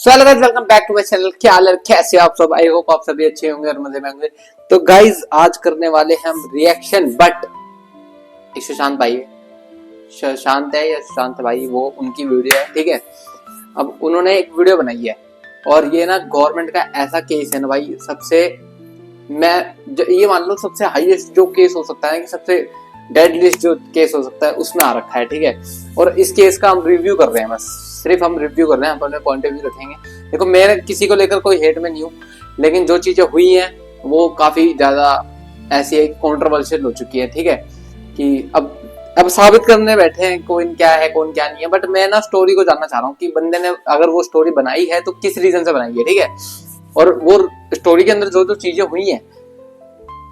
Hello guys, welcome back to my channel. क्या हाल है, कैसे आप सब? आई होप आप सभी अच्छे होंगे और मजे में होंगे। तो गाइस, आज करने वाले हैं हम रिएक्शन, बट एक सुशांत भाई है, सुशांत है या सुशांत भाई, वो उनकी वीडियो है, ठीक है। अब उन्होंने एक वीडियो बनाई है और ये ना गवर्नमेंट का ऐसा केस है ना भाई, सबसे मैं ये मान लो सबसे हाईएस्ट जो केस हो सकता है कि सबसे डेडलिस्ट जो केस हो सकता है उसमें आ रखा है, ठीक है। और इस केस का हम रिव्यू कर रहे हैं, बस सिर्फ हम रिव्यू कर रहे हैं, अपने पॉइंट ऑफ व्यू रखेंगे। देखो, मैं किसी को लेकर कोई हेट में नहीं हूँ, लेकिन जो चीजें हुई हैं वो काफी ज्यादा ऐसी है, कंट्रोवर्शियल हो चुकी है, ठीक है। कि अब साबित करने बैठे हैं कौन क्या है कौन क्या नहीं है, बट मैं ना स्टोरी को जानना चाह रहा हूँ कि बंदे ने अगर वो स्टोरी बनाई है तो किस रीजन से बनाई है, ठीक है। और वो स्टोरी के अंदर जो जो चीजें हुई हैं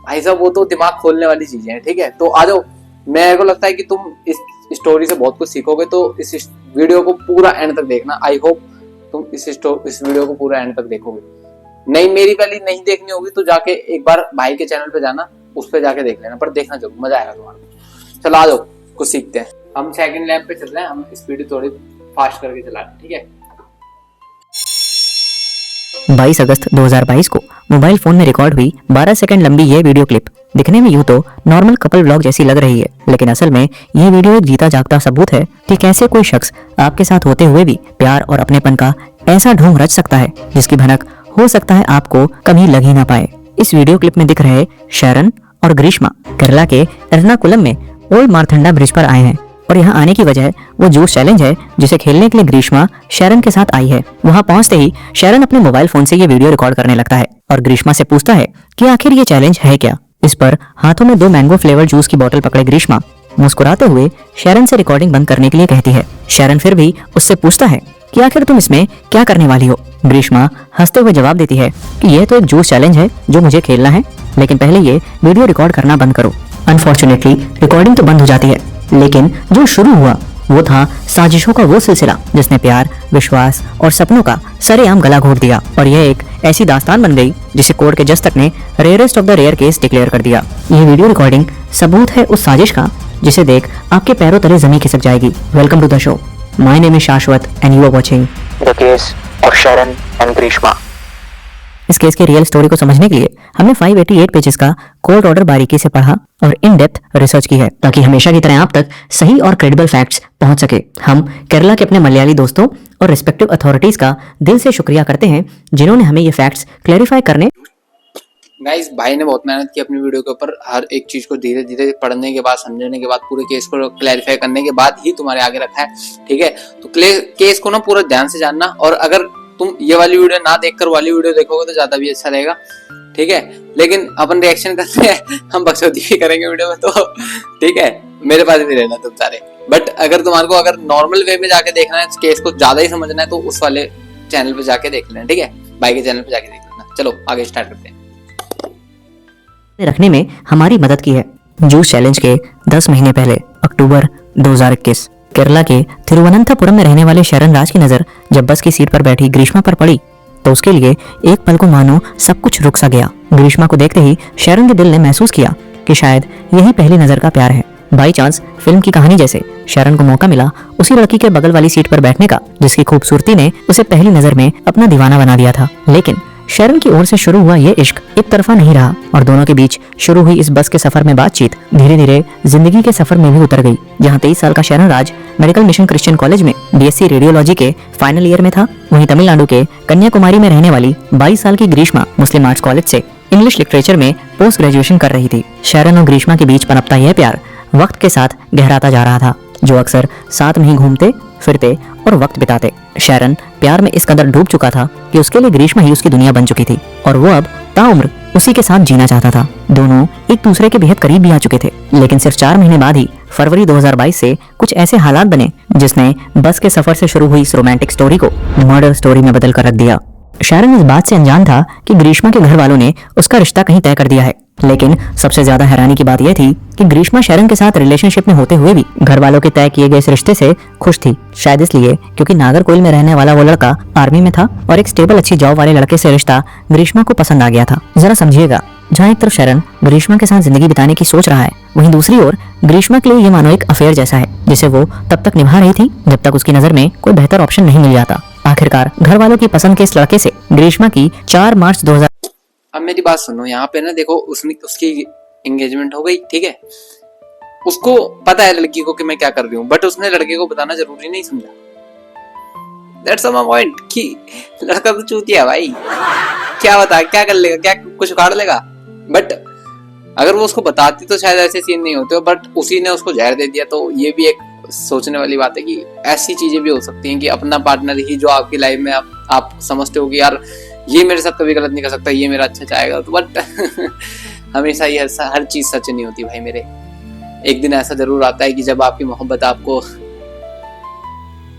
भाई साहब, वो तो दिमाग खोलने वाली चीजें हैं, ठीक है। तो आ जाओ, मेरे को लगता है कि तुम इस स्टोरी से बहुत कुछ सीखोगे, तो इस वीडियो को पूरा एंड तक देखना। आई होप तुम इस वीडियो को पूरा एंड तक देखोगे। नहीं, मेरी पहले नहीं देखनी होगी तो जाके एक बार भाई के चैनल पे जाना, उस पे जाके देख लेना, पर देखना जरूर, मजा आएगा तुम्हारा। चलो आ जाओ, कुछ सीखते हैं। हम सेकंड लैब पे चल रहे हैं, हम स्पीड थोड़ी फास्ट करके चला रहे हैं, ठीक है। 22 अगस्त 2022 को मोबाइल फोन में रिकॉर्ड हुई 12 सेकंड लंबी ये वीडियो क्लिप दिखने में यूं तो नॉर्मल कपल व्लॉग जैसी लग रही है, लेकिन असल में ये वीडियो एक जीता जागता सबूत है कि कैसे कोई शख्स आपके साथ होते हुए भी प्यार और अपनेपन का ऐसा ढोंग रच सकता है जिसकी भनक हो सकता है आपको कभी लग ही ना पाए। इस वीडियो क्लिप में दिख रहे शरण और ग्रीष्मा केरला के एर्नाकुलम में ओल्ड मारथंडा ब्रिज पर आए हैं और यहाँ आने की वजह वो जूस चैलेंज है जिसे खेलने के लिए ग्रीष्मा शरण के साथ आई है। वहाँ पहुँचते ही शरण अपने मोबाइल फोन से ये वीडियो रिकॉर्ड करने लगता है और ग्रीष्मा से पूछता है कि आखिर ये चैलेंज है क्या। इस पर हाथों में 2 मैंगो फ्लेवर जूस की बोतल पकड़े ग्रीष्मा मुस्कुराते हुए शरण से रिकॉर्डिंग बंद करने के लिए कहती है। शरण फिर भी उससे पूछता है कि आखिर तुम इसमें क्या करने वाली हो। ग्रीष्मा हंसते हुए जवाब देती है कि यह तो एक जूस चैलेंज है जो मुझे खेलना है, लेकिन पहले ये वीडियो रिकॉर्ड करना बंद करो। अनफॉर्चुनेटली रिकॉर्डिंग तो बंद हो जाती है, लेकिन जो शुरू हुआ वो था साजिशों का वो सिलसिला जिसने प्यार, विश्वास और सपनों का सरेआम गला घोट दिया। और यह एक ऐसी दास्तान बन गई जिसे कोर्ट के जज तक ने rarest of the rare case declare कर दिया। ये वीडियो रिकॉर्डिंग सबूत है उस साजिश का जिसे देख आपके पैरों तले जमीन खिसक जाएगी। Welcome to the show, my name is Shashwat and you are watching the case of Sharan and Grishma. इस केस की रियल स्टोरी को समझने के लिए हमने 588 पेजेस का कोर्ट ऑर्डर बारीकी से पढ़ा और इन डेप्थ रिसर्च की है ताकि हमेशा की तरह आप तक सही और क्रेडिबल फैक्ट्स पहुंच सके। हम केरला के अपने मलयाली दोस्तों और रिस्पेक्टिव अथॉरिटीज का दिल से शुक्रिया करते हैं जिन्होंने हमें ये फैक्ट्स क्लैरिफाई करने। गाइस, भाई ने बहुत मेहनत की अपनी वीडियो के ऊपर, हर एक चीज को धीरे धीरे पढ़ने के बाद, समझने के बाद, पूरे केस को क्लैरिफाई करने के बाद ही तुम्हारे आगे रखा है, ठीक है। तो केस को ना पूरा ध्यान से जानना, और अगर तुम ये वाली वीडियो ना देखकर वाली वीडियो देखोगे तो ज्यादा भी अच्छा रहेगा, ठीक है। लेकिन अपन रिएक्शन करते हैं, हम बकचोदी भी करेंगे वीडियो में, तो ठीक है, मेरे पास भी रहना तुम सारे। बट अगर तुम्हारे को अगर नॉर्मल वे में जाके देखना है, केस को ज्यादा ही समझना है, तो उस वाले चैनल पे जाके देख लेना, ठीक है, भाई के चैनल पे जाके देख लेना। चलो आगे स्टार्ट करते हैं। रखने में हमारी मदद की है। जूस चैलेंज के 10 महीने पहले अक्टूबर 2021 केरला के तिरुवनंतपुरम में रहने वाले शरण राज की नजर जब बस की सीट पर बैठी ग्रीष्मा पर पड़ी तो उसके लिए एक पल को मानो सब कुछ रुक सा गया। ग्रीष्मा को देखते ही शरण के दिल ने महसूस किया कि शायद यही पहली नजर का प्यार है। बाई चांस फिल्म की कहानी जैसे शरण को मौका मिला उसी लड़की के बगल वाली सीट पर बैठने का जिसकी खूबसूरती ने उसे पहली नजर में अपना दीवाना बना दिया था। लेकिन शरण की ओर से शुरू हुआ ये इश्क एक तरफा नहीं रहा और दोनों के बीच शुरू हुई इस बस के सफर में बातचीत धीरे धीरे जिंदगी के सफर में भी उतर गई। जहां 23 साल का शरण राज मेडिकल मिशन क्रिश्चियन कॉलेज में बीएससी रेडियोलॉजी के फाइनल ईयर में था, वहीं तमिलनाडु के कन्याकुमारी में रहने वाली 22 साल की ग्रीष्मा मुस्लिम आर्ट्स कॉलेज से इंग्लिश लिटरेचर में पोस्ट ग्रेजुएशन कर रही थी। शरण और ग्रीष्मा के बीच पनपता यह प्यार वक्त के साथ गहराता जा रहा था, जो अक्सर साथ में ही घूमते फिरते और वक्त बिताते। शरण प्यार में इस कदर डूब चुका था कि उसके लिए ग्रीष्मा ही उसकी दुनिया बन चुकी थी और वो अब ताउम्र उसी के साथ जीना चाहता था। दोनों एक दूसरे के बेहद करीब भी आ चुके थे, लेकिन सिर्फ 4 महीने बाद ही फरवरी 2022 से कुछ ऐसे हालात बने जिसने बस के सफर से शुरू हुई इस रोमांटिक स्टोरी को मर्डर स्टोरी में बदल कर रख दिया। शरण इस बात से अनजान था कि ग्रीष्मा के घर वालों ने उसका रिश्ता कहीं तय कर दिया है, लेकिन सबसे ज्यादा हैरानी की बात यह थी कि ग्रीष्मा शरण के साथ रिलेशनशिप में होते हुए भी घर वालों के तय किए गए इस रिश्ते से खुश थी। शायद इसलिए क्योंकि नागरकोइल में रहने वाला वो लड़का आर्मी में था और एक स्टेबल अच्छी जॉब वाले लड़के से रिश्ता ग्रीष्मा को पसंद आ गया था। जरा समझिएगा, जहाँ एक तरफ शरण ग्रीष्मा के साथ जिंदगी बिताने की सोच रहा है, वहीं दूसरी ओर ग्रीष्मा के लिए ये मानो एक अफेयर जैसा है जिसे वो तब तक निभा रही थी जब तक उसकी नजर में कोई बेहतर ऑप्शन नहीं मिल जाता। आखिरकार घर वालों की पसंद के इस लड़के से ग्रीष्मा की 4 मार्च 2000। अब मेरी बात सुनो, यहाँ पे ना देखो, उसकी एंगेजमेंट हो गई, ठीक है, उसको पता है लड़की को कि मैं क्या कर रही हूँ, बट उसने लड़के को बताना जरूरी नहीं समझा। दैट्स माय पॉइंट कि लड़का तो चूतिया भाई, क्या बता, क्या कर लेगा, क्या कुछ उखाड़ लेगा। बट अगर वो उसको बताती तो शायद ऐसे सीन नहीं होते, बट उसी ने उसको जहर दे दिया। तो ये भी एक सोचने वाली बात है कि ऐसी चीजें भी हो सकती हैं कि अपना पार्टनर ही जो आपकी लाइफ में आप समझते हो कि यार ये मेरे साथ कभी गलत नहीं कर सकता, ये मेरा अच्छा चाहेगा, तो बट हमेशा ये हर चीज सच नहीं होती भाई मेरे। एक दिन ऐसा जरूर आता है कि जब आपकी मोहब्बत आपको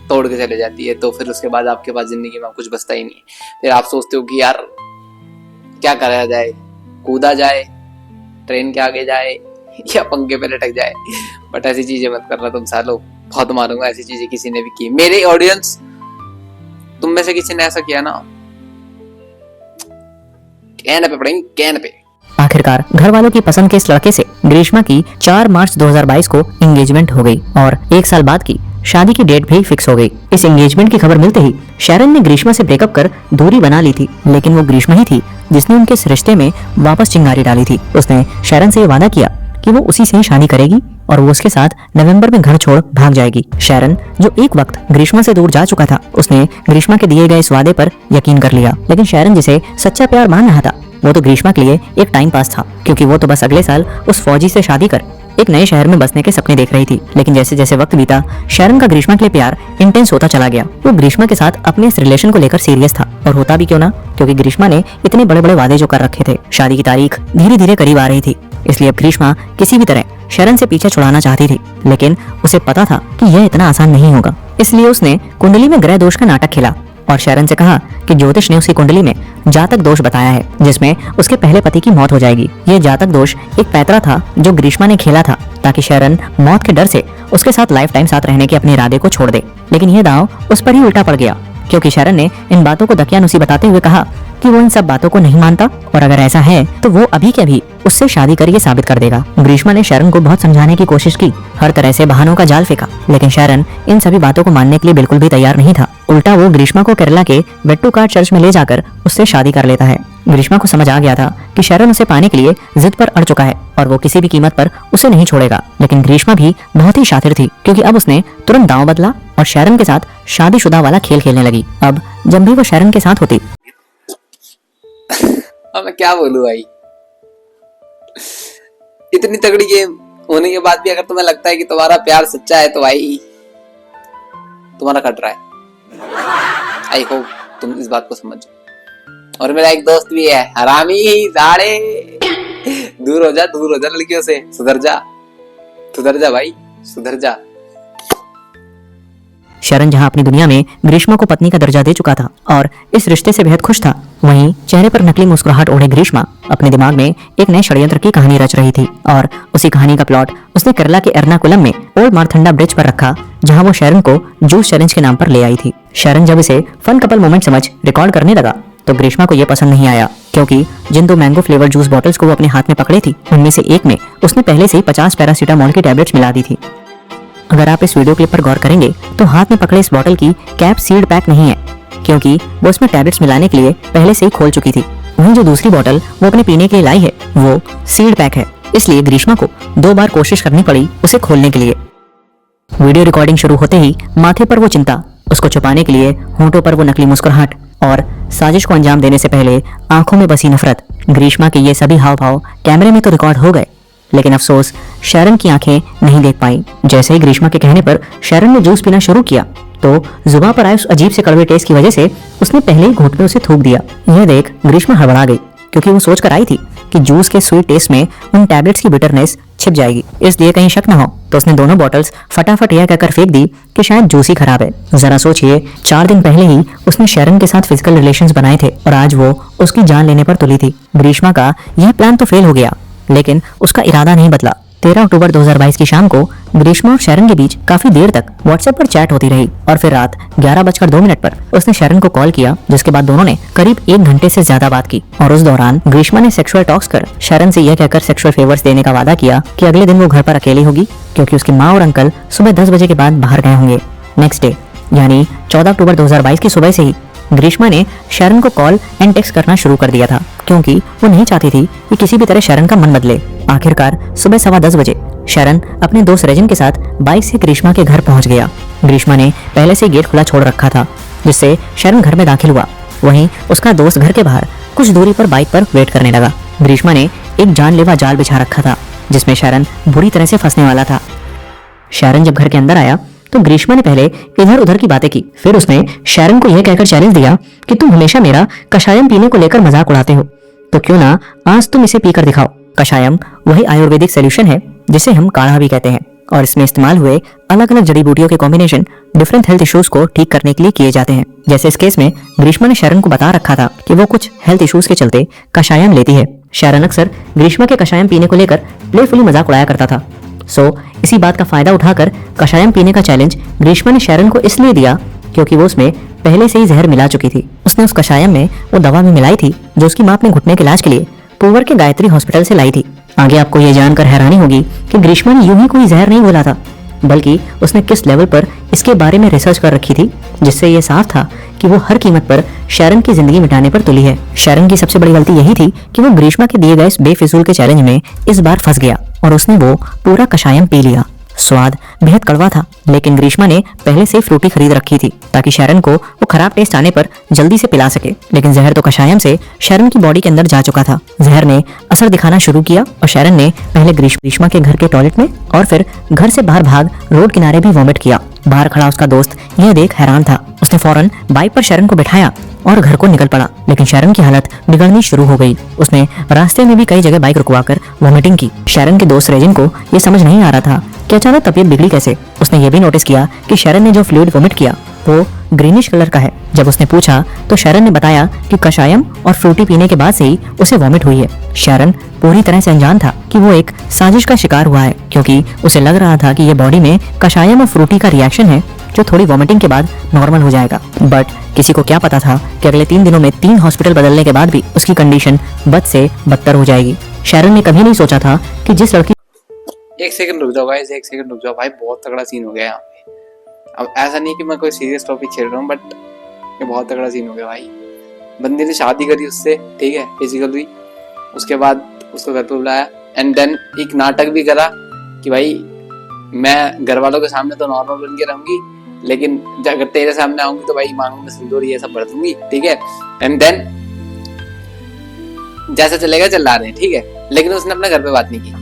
तोड़ के चले जाती है, तो फिर उसके बाद आपके पास जिंदगी में कुछ बचता ही नहीं है। फिर आप सोचते हो कि यार क्या करा जाए, कूदा जाए, ट्रेन के आगे जाए या पंखे पे लटक जाए। बट ऐसी चीजें मत करना तुम सालों, बहुत मारूंगा ऐसी चीजें किसी ने भी की। मेरे ऑडियंस, तुम में से किसी ने ऐसा किया ना, कहने पे पड़ेंगे, कहने पे। आखिरकार घर वालों की पसंद के इस लड़के से ग्रीष्मा की 4 मार्च 2022 को एंगेजमेंट हो गई और 1 साल बाद की शादी की डेट भी फिक्स हो गई। इस एंगेजमेंट की खबर मिलते ही शैरन ने ग्रीष्मा से ब्रेकअप कर दूरी बना ली थी, लेकिन वो ग्रीष्मा ही थी जिसने उनके इस रिश्ते में वापस चिंगारी डाली थी। उसने शैरन से ये वादा किया कि वो उसी से ही शादी करेगी और वो उसके साथ नवंबर में घर छोड़ भाग जाएगी। शैरन, जो एक वक्त ग्रीष्मा से दूर जा चुका था, उसने ग्रीष्मा के दिए गए इस वादे पर यकीन कर लिया। लेकिन शैरन जिसे सच्चा प्यार मान रहा था, वो तो ग्रीष्मा के लिए एक टाइम पास था, क्योंकि वो तो बस अगले साल उस फौजी से शादी कर एक नए शहर में बसने के सपने देख रही थी। लेकिन जैसे जैसे वक्त बीता, शैरन का ग्रीष्मा के लिए प्यार इंटेंस होता चला गया। वो ग्रीष्मा के साथ अपने इस रिलेशन को लेकर सीरियस था, और होता भी क्यों ना, क्योंकि ग्रीष्मा ने इतने बड़े बड़े वादे जो कर रखे थे। शादी की तारीख धीरे धीरे करीब आ रही थी, इसलिए अब ग्रीष्मा किसी भी तरह शैरन से पीछा छुड़ाना चाहती थी। लेकिन उसे पता था कि यह इतना आसान नहीं होगा, इसलिए उसने कुंडली में ग्रह दोष का नाटक खेला और शैरन से कहा कि ज्योतिष ने उसकी कुंडली में जातक दोष बताया है, जिसमें उसके पहले पति की मौत हो जाएगी। यह जातक दोष एक पैतरा था जो ग्रीष्मा ने खेला था, ताकि शैरन मौत के डर से उसके साथ लाइफ टाइम साथ रहने के अपने इरादे को छोड़ दे। लेकिन यह दांव उस पर ही उल्टा पड़ गया, क्योंकि शैरन ने इन बातों को दकियानुसी बताते हुए कहा कि वो इन सब बातों को नहीं मानता, और अगर ऐसा है तो वो अभी के अभी उससे शादी कर ये साबित कर देगा। ग्रीष्मा ने शैरन को बहुत समझाने की कोशिश की, हर तरह से बहानों का जाल फेंका, लेकिन शैरन इन सभी बातों को मानने के लिए बिल्कुल भी तैयार नहीं था। उल्टा वो ग्रीष्मा को केरला के वेट्टुकाड चर्च में ले जाकर उससे शादी कर लेता है। ग्रीष्मा को समझ आ गया था कि शैरन उसे पाने के लिए जिद पर अड़ चुका है और वो किसी भी कीमत पर उसे नहीं छोड़ेगा। लेकिन ग्रीष्मा भी बहुत ही शातिर थी, क्योंकि अब उसने तुरंत दांव बदला और शैरन के साथ शादीशुदा वाला खेल खेलने लगी। अब जब भी वो शैरन के साथ होती, अब मैं क्या बोलूं भाई, इतनी तगड़ी गेम होने के बाद भी अगर तुम्हें लगता है कि तुम्हारा प्यार सच्चा है, तो भाई तुम्हारा कट रहा है। आई होप तुम इस बात को समझो। और मेरा एक दोस्त भी है, हरामी दाड़े, दूर हो जा लड़कियों से, सुधर जा भाई, सुधर जा। शैरन जहां अपनी दुनिया में ग्रीष्मा को पत्नी का दर्जा दे चुका था और इस रिश्ते से बेहद खुश था, वहीं चेहरे पर नकली मुस्कुराहट ओढ़े ग्रीष्मा अपने दिमाग में एक नए षड्यंत्र की कहानी रच रही थी। और उसी कहानी का प्लॉट उसने केरला के एर्नाकुलम में ओल्ड मारथंडा ब्रिज पर रखा, जहां वो शैरन को जूस चैलेंज के नाम पर ले आई थी। शैरन जब इसे फन कपल मोमेंट समझ रिकॉर्ड करने लगा, तो ग्रीष्मा को यह पसंद नहीं आया, क्योंकि जिन 2 मैंगो फ्लेवर जूस बॉटल्स को वो अपने हाथ में पकड़े थी, उनमें से एक में उसने पहले से ही 50 पैरासीटामोल की टैबलेट्स मिला दी थी। अगर आप इस वीडियो क्लिप पर गौर करेंगे तो हाथ में पकड़े इस बोतल की कैप सील्ड पैक नहीं है, क्योंकि वो उसमें टैबलेट्स मिलाने के लिए पहले से ही खोल चुकी थी। वहीं जो दूसरी बोतल वो अपने पीने के लिए लाई है, वो सील्ड पैक है, इसलिए ग्रीष्मा को 2 बार कोशिश करनी पड़ी उसे खोलने के लिए। वीडियो रिकॉर्डिंग शुरू होते ही माथे पर वो चिंता, उसको छुपाने के लिए होंठों पर वो नकली मुस्कुराहट और साजिश को अंजाम देने से पहले आंखों में बसी नफरत। ग्रीष्मा के ये सभी हाव भाव कैमरे में तो रिकॉर्ड हो गए, लेकिन अफसोस शैरन की आंखें नहीं देख पाई। जैसे ही ग्रीष्मा के कहने पर शैरन ने जूस पीना शुरू किया, तो जुबान पर आए उस अजीब से कड़वे टेस्ट की वजह से उसने पहले ही घूंट में उसे थूक दिया। यह देख ग्रीष्मा हड़बड़ा गई, क्योंकि वो सोच कर आई थी कि जूस के स्वीट टेस्ट में उन टैबलेट्स की बिटरनेस छिप जाएगी, इसलिए कहीं शक न हो तो उसने दोनों बॉटल्स फटाफट यह कहकर फेंक दी कि शायद जूस ही खराब है। जरा सोचिए, 4 दिन पहले ही उसने शैरन के साथ फिजिकल रिलेशंस बनाए थे और आज वो उसकी जान लेने पर तुली थी। ग्रीष्मा का यह प्लान तो फेल हो गया, लेकिन उसका इरादा नहीं बदला। 13 अक्टूबर 2022 की शाम को ग्रीष्मा और शैरन के बीच काफी देर तक व्हाट्सएप पर चैट होती रही और फिर रात 11:02 पर उसने शैरन को कॉल किया, जिसके बाद दोनों ने करीब 1 घंटे से ज्यादा बात की। और उस दौरान ग्रीष्मा ने सेक्सुअल टॉक्स कर शैरन से यह कहकर सेक्सुअल फेवर्स देने का वादा किया कि अगले दिन वो घर पर अकेली होगी, क्योंकि उसकी माँ और अंकल सुबह 10 बजे के बाद बाहर गए होंगे। नेक्स्ट डे यानी 14 अक्टूबर 2022 की सुबह से ही ग्रीष्मा ने शरण को कॉल एंड टेक्स्ट करना शुरू कर दिया था, क्योंकि वो नहीं चाहती थी कि किसी भी तरह शरण का मन बदले। आखिरकार सुबह 10:15 बजे शरण अपने दोस्त रेजिन के साथ बाइक से ग्रीष्मा के घर पहुंच गया। ग्रीष्मा ने पहले से गेट खुला छोड़ रखा था, जिससे शरण घर में दाखिल हुआ। वहीं उसका दोस्त घर के बाहर कुछ दूरी पर बाइक पर वेट करने लगा। ग्रीष्मा ने एक जानलेवा जाल बिछा रखा था, जिसमें शरण बुरी तरह से फंसने वाला था। शरण जब घर के अंदर आया तो ग्रीष्मा ने पहले इधर उधर की बातें की। फिर उसने शरण को यह कहकर चैलेंज दिया कि तुम हमेशा मेरा कषायम पीने को लेकर मजाक उड़ाते हो, तो क्यों ना आज तुम इसे पीकर दिखाओ। कषायम वही आयुर्वेदिक सोल्यूशन है जिसे हम काढ़ा भी कहते हैं, और इसमें इस्तेमाल हुए अलग अलग जड़ी बूटियों के कॉम्बिनेशन डिफरेंट हेल्थ इश्यूज को ठीक करने के लिए किए जाते हैं। जैसे इस केस में ग्रीष्मा ने शरण को बता रखा था कि वो कुछ हेल्थ इश्यूज के चलते कषायम लेती है। शरण अक्सर ग्रीष्मा के कषायम पीने को लेकर प्लेफुली मजाक उड़ाया करता था। इसी बात का फायदा उठाकर कषायम पीने का चैलेंज ग्रीष्मा ने शरण को इसलिए दिया क्योंकि वो उसमें पहले से ही जहर मिला चुकी थी। उसने उस कषायम में वो दवा भी मिलाई थी जो उसकी मां अपने घुटने के इलाज के लिए पुवर के गायत्री हॉस्पिटल से लाई थी। आगे आपको ये जानकर हैरानी होगी कि ग्रीष्मा ने यूं ही कोई जहर नहीं घोला था, बल्कि उसने किस लेवल पर इसके बारे में रिसर्च कर रखी थी, जिससे ये साफ था कि वो हर कीमत पर शरण की जिंदगी मिटाने पर तुली है। शरण की सबसे बड़ी गलती यही थी कि वो ग्रीष्मा के दिए गए इस बेफिजूल के चैलेंज में इस बार फंस गया और उसने वो पूरा कषायम पी लिया। स्वाद बेहद कड़वा था, लेकिन ग्रीष्मा ने पहले से फ्रूटी खरीद रखी थी ताकि शरण को वो खराब टेस्ट आने पर जल्दी से पिला सके। लेकिन जहर तो कषायम से शरण की बॉडी के अंदर जा चुका था। जहर ने असर दिखाना शुरू किया और शरण ने पहले ग्रीष्मा के घर के टॉयलेट में और फिर घर से बाहर भाग रोड किनारे भी वॉमिट किया। बाहर खड़ा उसका दोस्त यह देख हैरान था। उसने फौरन बाइक पर शरण को बिठाया और घर को निकल पड़ा, लेकिन शरण की हालत बिगड़नी शुरू हो गई। उसने रास्ते में भी कई जगह बाइक रुकवाकर वॉमिटिंग की। शरण के दोस्त रेजिन को यह समझ नहीं आ रहा था कि अचानक तबीयत बिगड़ी कैसे। उसने ये भी नोटिस किया कि शरण ने जो फ्लूइड वॉमिट किया वो ग्रीनिश कलर का है। जब उसने पूछा तो शरण ने बताया कि कषायम और फ्रूटी पीने के बाद से ही उसे वॉमिट हुई है। शरण पूरी तरह से अनजान था कि वो एक साजिश का शिकार हुआ है, क्योंकि उसे लग रहा था कि ये बॉडी में कषायम और फ्रूटी का रिएक्शन है जो थोड़ी वॉमिटिंग के बाद नॉर्मल हो जाएगा। बट किसी को क्या पता था कि अगले 3 दिनों में 3 हॉस्पिटल बदलने के बाद भी उसकी कंडीशन बद से बदतर हो जाएगी। शरण ने कभी नहीं सोचा था कि जिस लड़की एक सेकंड रुक जाओ गाइस, एक सेकंड रुक जाओ भाई, बहुत तगड़ा सीन हो गया यहाँ पे। अब ऐसा नहीं कि मैं कोई सीरियस टॉपिक छेड़ रहा हूँ, बट ये बहुत तगड़ा सीन हो गया भाई। बंदे ने शादी करी उससे, ठीक है, फिजिकल हुई, उसके बाद उसको घर पे बुलाया एंड देन एक नाटक भी करा कि भाई मैं घर वालों के सामने तो नॉर्मल बन के रहूंगी, लेकिन अगर तेरे सामने आऊंगी तो भाई मांगू में सिंदूर ये सब भर दूंगी, ठीक है। एंड देन जैसा चलेगा चला रहे हैं, ठीक है। लेकिन उसने अपने घर पे बात नहीं की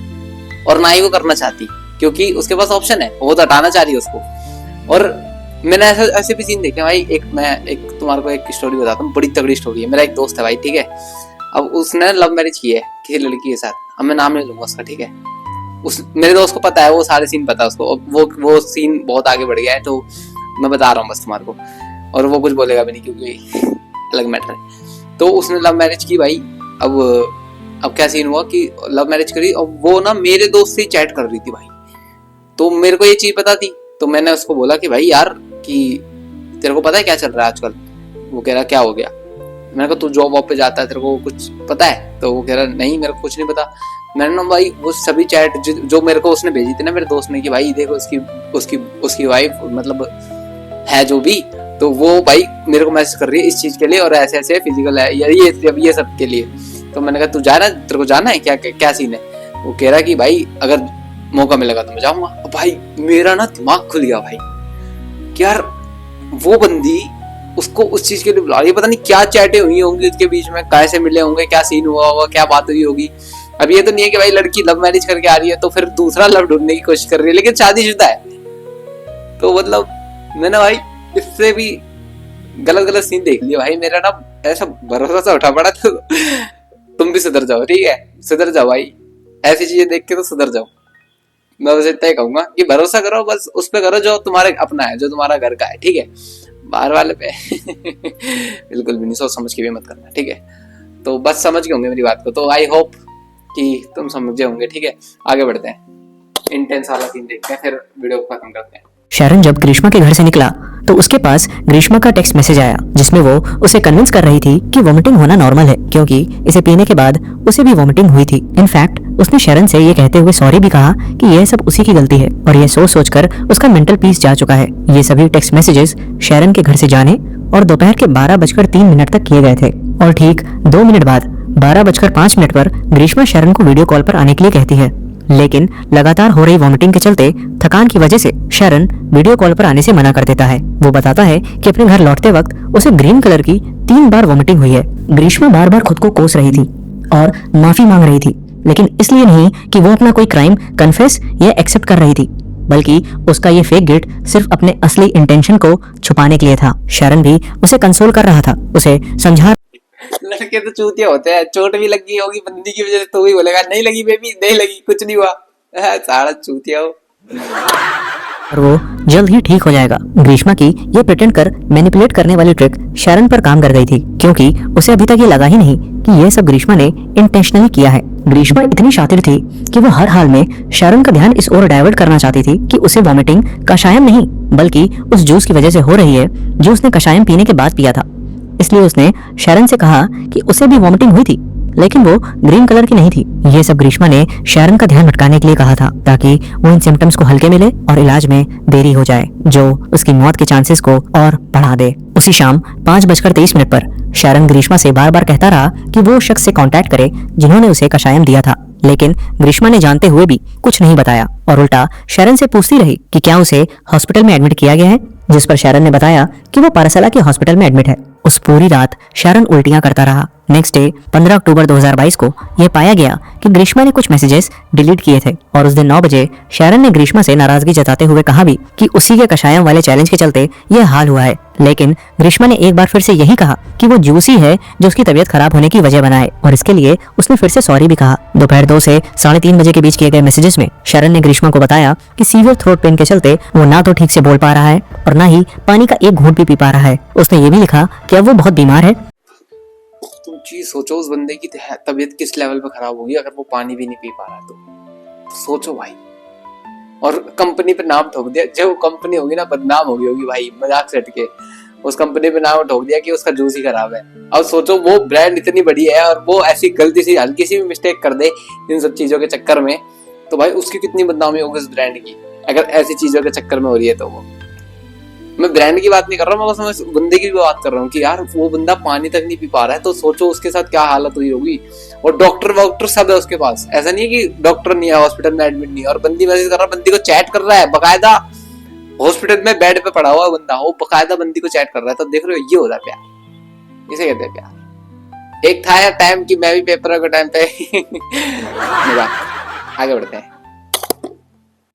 और ना ही वो करना चाहती, क्योंकि उसके पास ऑप्शन है, वो तो हटाना चाह रही है उसको। और मैंने ऐसे भी सीन देखे भाई। मैं तुम्हारे को एक स्टोरी बताता हूँ, बड़ी तगड़ी स्टोरी है। मेरा एक दोस्त है भाई, ठीक है। अब उसने लव मैरिज की है किसी लड़की के साथ, अब मैं नाम नहीं लूंगा उसका, ठीक है। मेरे दोस्त को पता है, वो सारे सीन पता है उसको। वो सीन बहुत आगे बढ़ गया है, तो मैं बता रहा हूँ बस तुम्हारे को, और वो कुछ बोलेगा भी नहीं क्योंकि अलग मैटर है। तो उसने लव मैरिज की भाई। अब क्या सीन हुआ कि लव मैरिज करी और वो ना मेरे दोस्त से चैट कर रही थी भाई। तो मेरे को ये चीज पता थी, तो मैंने उसको बोला कि भाई यार कि तेरे को पता है क्या चल रहा है आजकल? वो कह रहा क्या हो गया? मैंने कहा तू जॉब वॉब पे जाता है, तेरे को कुछ पता है? तो वो कह रहा नहीं मेरे को कुछ नहीं पता। मैंने ना भाई वो सभी चैट जो मेरे को उसने भेजी थी ना मेरे दोस्त ने, कि भाई देखो उसकी वाइफ मतलब है जो भी, तो वो भाई मेरे को मैसेज कर रही है इस चीज के लिए और ऐसे ऐसे फिजिकल है यार ये सब के लिए। तो मैंने कहा तू जा रहा है, तेरे को जाना है क्या सीन है? वो कह रहा कि भाई अगर मौका मिलेगा तो मैं जाऊंगा। भाई मेरा ना दिमाग खुल गया भाई कि यार वो बंदी उसको उस चीज के लिए बुला रही है, पता नहीं क्या चैटें हुई होंगी उसके बीच में, कैसे मिले होंगे, क्या सीन हुआ होगा, क्या बात हुई होगी। अब ये तो नहीं है कि भाई लड़की लव मैरिज करके आ रही है तो फिर दूसरा लव ढूंढने की कोशिश कर रही है, लेकिन शादीशुदा है। तो मतलब मैंने भाई इससे भी गलत सीन देख लिया भाई। मेरा ना ऐसा भरोसा सा उठा पड़ा। तो तुम भी सुधर जाओ, ठीक है, सुधर जाओ भाई, ऐसी चीजें देख के तो सुधर जाओ। मैं बस इतना ही कहूंगा कि भरोसा करो, बस उस पे करो जो तुम्हारे अपना है, जो तुम्हारा घर का है, ठीक है। बाहर वाले पे बिल्कुल भी नहीं, सोच समझ के भी मत करना, ठीक है। तो बस समझ गए होंगे मेरी बात को, तो आई होप कि तुम समझे होंगे, ठीक है। आगे बढ़ते हैं, इंटेंस वाला सीन देखते हैं, फिर वीडियो को खत्म करते हैं। शरण जब ग्रीष्मा के घर से निकला तो उसके पास ग्रीष्मा का टेक्स्ट मैसेज आया, जिसमें वो उसे कन्विंस कर रही थी कि वॉमिटिंग होना नॉर्मल है, क्योंकि इसे पीने के बाद उसे भी वॉमिटिंग हुई थी। इनफैक्ट उसने शरण से ये कहते हुए सॉरी भी कहा कि यह सब उसी की गलती है और यह सोच सोचकर उसका मेंटल पीस जा चुका है। ये सभी टेक्स्ट मैसेजेस शरण के घर से जाने और दोपहर के 12:03 तक किए गए थे और ठीक 2 मिनट बाद 12:05 पर ग्रीष्मा शरण को वीडियो कॉल पर आने के लिए कहती है, लेकिन लगातार हो रही वॉमिटिंग के चलते थकान की वजह से शरण वीडियो कॉल पर आने से मना कर देता है। वो बताता है कि अपने घर लौटते वक्त उसे ग्रीन कलर की 3 बार वॉमिटिंग हुई है। ग्रीष्मा बार बार खुद को कोस रही थी और माफी मांग रही थी, लेकिन इसलिए नहीं कि वो अपना कोई क्राइम कन्फेस या एक्सेप्ट कर रही थी, बल्कि उसका ये फेक गिल्ट सिर्फ अपने असली इंटेंशन को छुपाने के लिए था। शरण भी उसे कंसोल कर रहा था, उसे समझा। लड़के तो चूतिया होते हैं, चोट भी लगी होगी बंदी की वजह से तो भी बोलेगा नहीं लगी बेबी, नहीं लगी, कुछ नहीं हुआ, सारा चूतिया हो। और वो जल्द ही ठीक हो जाएगा। ग्रीष्मा की ये प्रिटेंड कर मैनिपुलेट करने वाली ट्रिक शरण पर काम कर गई थी, क्योंकि उसे अभी तक ये लगा ही नहीं कि ये सब ग्रीष्मा ने इंटेंशनली किया है। ग्रीष्मा इतनी शातिर थी कि वो हर हाल में शरण का ध्यान इस ओर डाइवर्ट करना चाहती थी कि उसे वॉमिटिंग कषायम नहीं बल्कि उस जूस की वजह से हो रही है जो उसने कषायम पीने के बाद पिया था। इसलिए उसने शरण से कहा कि उसे भी वॉमिटिंग हुई थी, लेकिन वो ग्रीन कलर की नहीं थी। ये सब ग्रीष्मा ने शरण का ध्यान भटकाने के लिए कहा था, ताकि वो इन सिम्टम्स को हल्के में ले और इलाज में देरी हो जाए, जो उसकी मौत के चांसेस को और बढ़ा दे। उसी शाम 5:23 पर शरण ग्रीष्मा से बार बार कहता रहा कि वो शख्स से कांटेक्ट करे जिन्होंने उसे कषायम दिया था, लेकिन ग्रीष्मा ने जानते हुए भी कुछ नहीं बताया और उल्टा शरण से पूछती रही कि क्या उसे हॉस्पिटल में एडमिट किया गया है, जिस पर शरण ने बताया कि वो पारसाला के हॉस्पिटल में एडमिट है। उस पूरी रात शरण उल्टियां करता रहा। नेक्स्ट डे 15 अक्टूबर 2022 को यह पाया गया कि ग्रीष्मा ने कुछ मैसेजेस डिलीट किए थे और उस दिन 9 बजे शरण ने ग्रीष्मा से नाराजगी जताते हुए कहा भी कि उसी के कषायम वाले चैलेंज के चलते यह हाल हुआ है, लेकिन ग्रीष्मा ने एक बार फिर से यही कहा कि वो जूसी है जो उसकी तबीयत खराब होने की वजह बनाए और इसके लिए उसने फिर से सॉरी भी कहा। दोपहर 2 से 3:30 बजे के बीच किए गए मैसेजेस में शरण ने ग्रीष्मा को बताया कि सीवियर थ्रोट पेन के चलते वो ना तो ठीक से बोल पा रहा है और ना ही पानी का एक घूंट भी पी पा रहा है। उसने ये भी लिखा कि अब वो बहुत बीमार है। तुम चीज सोचो, उस बंदे की तबीयत किस लेवल पे खराब होगी अगर वो पानी भी नहीं पी पा रहा तो सोचो भाई। और कंपनी पे नाम ठोक दिया, जो कंपनी होगी ना बदनाम होगी भाई, मजाक से हटके उस कंपनी पे नाम ठोक दिया कि उसका जूस ही खराब है। अब सोचो वो ब्रांड इतनी बड़ी है और वो ऐसी गलती सी हल्की सी भी मिस्टेक कर दे इन सब चीजों के चक्कर में, तो भाई उसकी कितनी बदनामी होगी उस ब्रांड की, अगर ऐसी चीजों के चक्कर में हो रही है तो। वो मैं ब्रांड की बात नहीं कर रहा हूँ, मैं बस बंदे की भी बात कर रहा हूँ कि यार वो बंदा पानी तक नहीं पी पा रहा है, तो सोचो उसके साथ क्या हालत हुई होगी। और डॉक्टर सब है उसके पास, ऐसा नहीं है कि डॉक्टर नहीं है, हॉस्पिटल में एडमिट नहीं है, और बंदी मैसेज कर रहा है, बंदी को चैट कर रहा है बकायदा, हॉस्पिटल में बेड पे पड़ा हुआ बंदा, वो बकायदा बंदी को चैट कर रहा है। तो देख रहे हो, ये होता है प्यार, इसे कहते हैं प्यार। एक था यार टाइम की मैं भी पेपर के टाइम पे आगे बढ़ते हैं।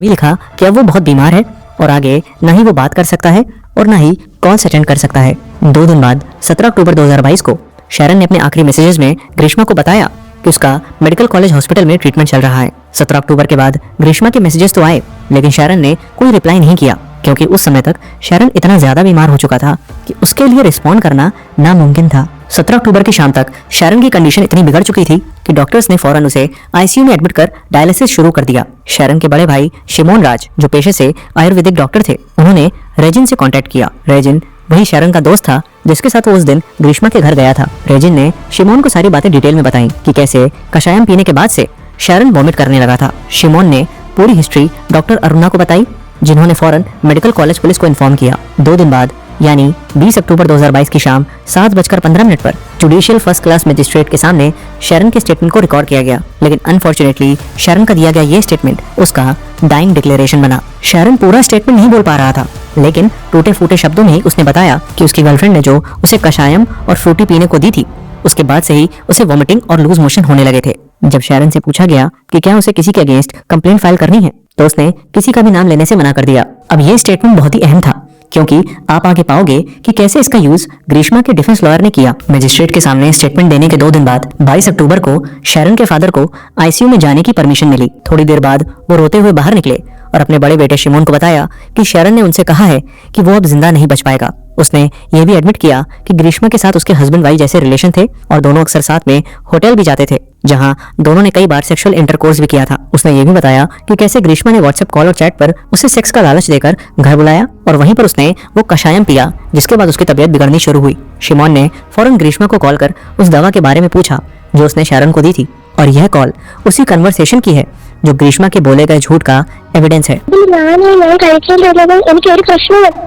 भी लिखा कि अब वो बहुत बीमार है और आगे ना ही वो बात कर सकता है और ना ही कॉल अटेंड कर सकता है। 2 दिन बाद 17 अक्टूबर 2022 को शरण ने अपने आखिरी मैसेजेस में ग्रीष्मा को बताया कि उसका मेडिकल कॉलेज हॉस्पिटल में ट्रीटमेंट चल रहा है। 17 अक्टूबर के बाद ग्रीष्मा के मैसेजेस तो आए, लेकिन शरण ने कोई रिप्लाई नहीं किया, क्योंकि उस समय तक शरण इतना ज्यादा बीमार हो चुका था कि उसके लिए रिस्पॉन्ड करना नामुमकिन था। 17 अक्टूबर की शाम तक शरण की कंडीशन इतनी बिगड़ चुकी थी कि डॉक्टर्स ने फौरन उसे आईसीयू में एडमिट कर डायलिसिस शुरू कर दिया। शरण के बड़े भाई शिमोन राज, जो पेशे से आयुर्वेदिक डॉक्टर थे, उन्होंने रेजिन से कांटेक्ट किया। रेजिन वही शरण का दोस्त था जिसके साथ वो उस दिन ग्रीष्मा के घर गया था। रेजिन ने शिमोन को सारी बातें डिटेल में बताई कि कैसे कषायम पीने के बाद से शरण वॉमिट करने लगा था। शिमोन ने पूरी हिस्ट्री डॉक्टर अरुणा को बताई, जिन्होंने फौरन मेडिकल कॉलेज पुलिस को इन्फॉर्म किया। 2 दिन बाद यानी 20 अक्टूबर 2022 की शाम 7:15 पर जुडिशियल फर्स्ट क्लास मजिस्ट्रेट के सामने शरण के स्टेटमेंट को रिकॉर्ड किया गया, लेकिन अनफॉर्चुनेटली शरण का दिया गया ये स्टेटमेंट उसका डाइंग डिक्लेरेशन बना। शरण पूरा स्टेटमेंट नहीं बोल पा रहा था, लेकिन टूटे फूटे शब्दों में ही उसने बताया कि उसकी गर्लफ्रेंड ने जो उसे कषायम और फ्रूटी पीने को दी थी, उसके बाद से ही उसे वॉमिटिंग और लूज मोशन होने लगे थे। जब शरण से पूछा गया कि क्या उसे किसी के अगेंस्ट कंप्लेंट फाइल करनी है, तो उसने किसी का भी नाम लेने से मना कर दिया। अब ये स्टेटमेंट बहुत ही अहम था, क्योंकि आप आगे पाओगे कि कैसे इसका यूज ग्रीष्मा के डिफेंस लॉयर ने किया। मजिस्ट्रेट के सामने स्टेटमेंट देने के 2 दिन बाद 22 अक्टूबर को शरण के फादर को आईसीयू में जाने की परमिशन मिली। थोड़ी देर बाद वो रोते हुए बाहर निकले और अपने बड़े बेटे शिमोन को बताया कि शरण ने उनसे कहा है कि वो अब जिंदा नहीं बच पाएगा। उसने ये भी एडमिट किया कि ग्रीष्मा के साथ उसके हस्बैंड वाइफ जैसे रिलेशन थे और दोनों अक्सर साथ में होटल भी जाते थे, जहां दोनों ने कई बार सेक्सुअल इंटरकोर्स भी किया था। उसने ये भी बताया कि कैसे ग्रीष्मा ने व्हाट्सएप कॉल और चैट पर उसे सेक्स का लालच देकर घर बुलाया और वहीं पर उसने वो कषायम पिया, जिसके बाद उसकी तबीयत बिगड़नी शुरू हुई। शिमोन ने फौरन ग्रीष्मा को कॉल कर उस दवा के बारे में पूछा जो उसने शरण को दी थी और यह कॉल उसी कन्वर्सेशन की है जो ग्रीष्मा के बोले गए झूठ का एविडेंस है।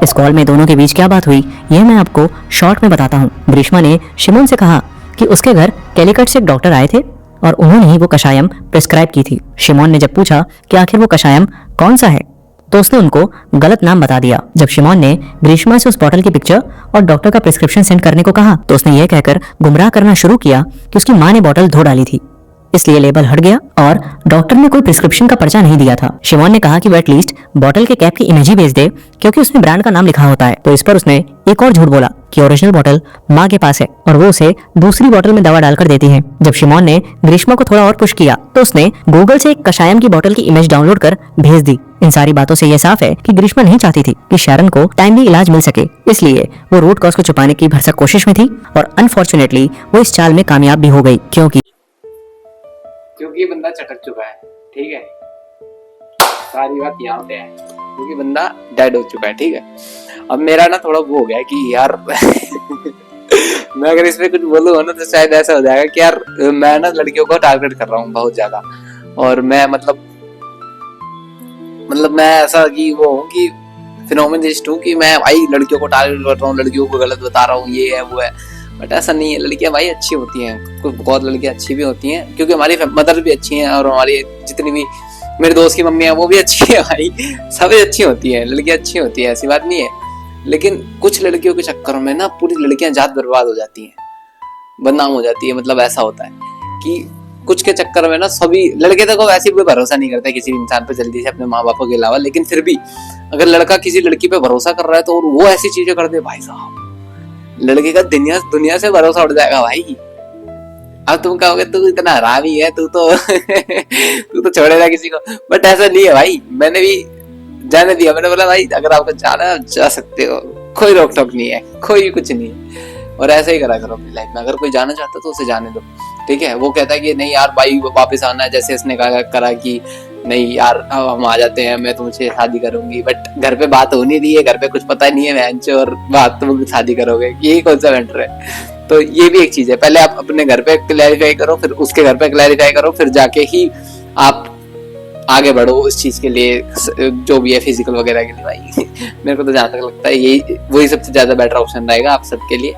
इस कॉल में दोनों के बीच क्या बात हुई यह मैं आपको शॉर्ट में बताता हूँ। ग्रीष्मा ने शिमोन से कहा कि उसके घर कैलिकट से एक डॉक्टर आए थे और उन्होंने ही वो कषायम प्रिस्क्राइब की थी। शिमोन ने जब पूछा कि आखिर वो कषायम कौन सा है तो उसने उनको गलत नाम बता दिया। जब शिमोन ने ग्रीष्मा से उस बॉटल की पिक्चर और डॉक्टर का प्रिस्क्रिप्शन सेंड करने को कहा तो उसने यह कहकर गुमराह करना शुरू किया कि उसकी माँ ने बॉटल धो डाली थी, इसलिए लेबल हट गया और डॉक्टर ने कोई प्रिस्क्रिप्शन का पर्चा नहीं दिया था। शिमोन ने कहा कि वो एटलीस्ट बॉटल के कैप की इमेज ही भेज दे क्योंकि उसमें ब्रांड का नाम लिखा होता है। तो इस पर उसने एक और झूठ बोला कि ओरिजिनल बॉटल माँ के पास है और वो उसे दूसरी बॉटल में दवा डालकर देती है। जब शिमोन ने ग्रीष्मा को थोड़ा और पुश किया तो उसने गूगल से एक कषायम की बॉटल की इमेज डाउनलोड कर भेज दी। इन सारी बातों से यह साफ है कि ग्रीष्मा नहीं चाहती थी कि शैरन को टाइमली इलाज मिल सके, इसलिए वो रूट कॉज को छुपाने की भरसक कोशिश में थी और अनफॉर्चुनेटली वो इस चाल में कामयाब भी हो गई क्योंकि बंदा चटक चुका है। ठीक है, सारी बात यहाँ पे है क्योंकि बंदा डेड हो चुका है। ठीक है, अब मेरा ना थोड़ा वो हो गया कि यार मैं अगर इसमें कुछ बोलूँ ना तो शायद ऐसा हो जाएगा कि यार मैं ना लड़कियों को टारगेट कर रहा हूँ बहुत ज्यादा, और मैं मतलब मैं ऐसा कि वो हूँ कि फिनोमेनलिस्ट हूँ कि मैं भाई लड़कियों को टारगेट कर रहा हूँ, लड़कियों को गलत बता रहा हूँ, ये है वो है। बट ऐसा नहीं है, लड़कियां भाई अच्छी होती हैं, कुछ बहुत लड़कियां अच्छी भी होती हैं क्योंकि हमारी मदर भी अच्छी हैं और हमारी जितनी भी मेरे दोस्त की मम्मी है वो भी अच्छी है भाई, सभी अच्छी होती हैं, लड़कियां अच्छी होती हैं, ऐसी बात नहीं है। लेकिन कुछ लड़कियों के चक्कर में ना पूरी लड़कियां जात बर्बाद हो जाती हैं, बदनाम हो जाती है। मतलब ऐसा होता है कि कुछ के चक्कर में ना सभी लड़के तो वैसे भी भरोसा नहीं करते किसी इंसान पे जल्दी से अपने माँ बापों के अलावा, लेकिन फिर भी अगर लड़का किसी लड़की पे भरोसा कर रहा है तो वो ऐसी चीजें कर दे भाई साहब, लड़के का दुनिया से भरोसा उठ जाएगा भाई। अब तुम कहोगे तू इतना हरामी है, तू तो छोड़ेगा किसी को, बट ऐसा नहीं है भाई। मैंने भी जाने दिया, मैंने बोला भाई अगर आपको जाना है जा सकते हो, कोई रोक टोक नहीं है, कोई कुछ नहीं है। और ऐसा ही करा करो अपनी लाइफ में, अगर कोई जाना चाहता तो उसे जाने दो। ठीक है, वो कहता है कि नहीं यार भाई वापस आना है, जैसे इसने करा कि नहीं यार हम आ जाते हैं, मैं तुमसे शादी करूंगी, बट घर पे बात हो नहीं रही है, घर पे कुछ पता नहीं है बहन और बात तुम शादी करोगे, ये कौन सा मैटर है। तो ये भी एक चीज है, पहले आप अपने घर पे क्लैरिफाई करो, फिर उसके घर पे क्लैरिफाई करो, फिर जाके ही आप आगे बढ़ो उस चीज के लिए, जो भी है फिजिकल वगैरह के लिए। भाई मेरे को तो जहां तक लगता है यही वही सबसे ज्यादा बेटर ऑप्शन रहेगा आप सबके लिए,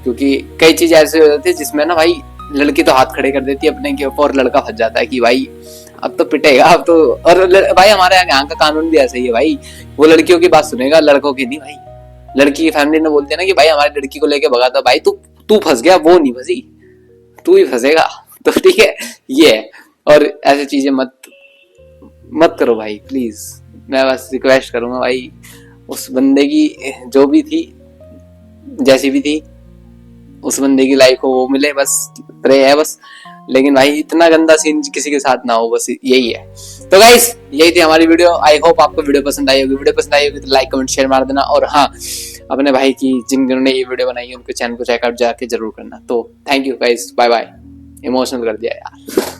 क्योंकि कई चीजें ऐसी हो जाती है जिसमें ना भाई लड़की तो हाथ खड़े कर देती है अपने के ऊपर और लड़का फंस जाता है कि भाई अब तो पिटेगा अब तो। और भाई हमारे यहाँ का कानून भी ऐसा ही है भाई, वो लड़कियों की बात सुनेगा लड़कों की नहीं भाई। लड़की की फैमिली ने बोलते ना कि भाई हमारी लड़की को लेके भगा था, भाई तू फंस गया, वो नहीं फंसी, तू ही फंसेगा। तो ठीक है ये है, और ऐसी चीजें मत करो भाई प्लीज। मैं बस रिक्वेस्ट करूंगा भाई, उस बंदे की जो भी थी जैसी भी थी उस बंदे की लाइफ को वो मिले, बस प्रे है बस। लेकिन भाई इतना गंदा सीन किसी के साथ ना हो, बस यही है। तो गाइस यही थी हमारी वीडियो, आई होप आपको वीडियो पसंद आई होगी। वीडियो पसंद आई होगी तो लाइक कमेंट शेयर मार देना, और हाँ अपने भाई की जिन्होंने ये वीडियो बनाई है उनके चैनल को चेकआउट जाके जरूर करना। तो thank you guys, bye bye. Emotional कर दिया यार।